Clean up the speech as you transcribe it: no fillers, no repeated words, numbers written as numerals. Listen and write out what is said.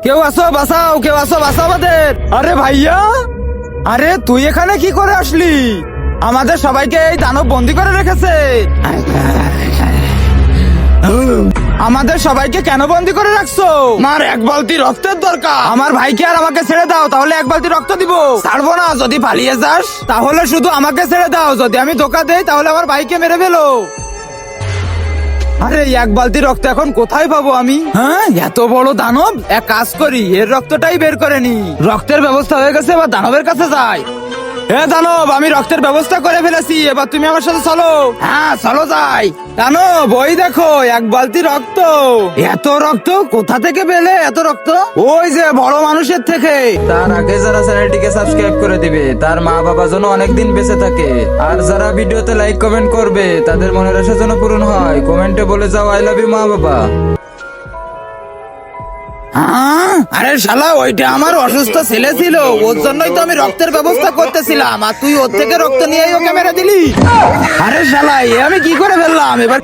কেউ আসো বাঁচাও, কেউ আসো বাঁচাও আমাদের। আরে ভাইয়া, আরে তুই এখানে কি করে আসলি? আমাদের সবাইকে এই দানব বন্দি করে রেখেছে। আমাদের সবাইকে কেন বন্দি করে রাখছো? আমার এক বালতি রক্তের দরকার। আমার ভাইকে আর আমাকে ছেড়ে দাও, তাহলে এক বালতি রক্ত দিব। ছাড়বো না। যদি পালিয়ে যাস তাহলে শুধু আমাকে ছেড়ে দাও, যদি আমি ধোকা দেই তাহলে আমার ভাইকে মেরে ফেলো। আরে এক বালতি রক্ত এখন কোথায় পাবো আমি? হ্যাঁ, এত বড় দানব। এক কাজ করি, এর রক্তটাই বের করে নি। রক্তের ব্যবস্থা হয়ে গেছে, এবার দানবের কাছে যাই। এ দানব, আমি রক্তের ব্যবস্থা করে ফেলেছি, এবার তুমি আমার সাথে চলো। হ্যাঁ চলো যাই। দানব ওই দেখো, এক বালতি রক্ত। এত রক্ত কোথা থেকে পেলে? এত রক্ত ওই যে বড় মানুষের থেকে। তার আগে যারা চ্যানেলটিকে সাবস্ক্রাইব করে দিবে তার মা বাবা যেন অনেকদিন বেঁচে থাকে, আর যারা ভিডিওতে লাইক কমেন্ট করবে তাদের মনের আশা যেন পূরণ হয়, কমেন্টে বলে যাও আই লাভ ইউ মা বাবা। আরে শালা, ওইটা আমার অসুস্থ ছেলে ছিল, ওর জন্যই তো আমি রক্তের ব্যবস্থা করতেছিলাম, আর তুই ওর থেকে রক্ত নিয়ে ওকে মেরে দিলি। আরে শালা, এ আমি কি করে ফেললাম এবার?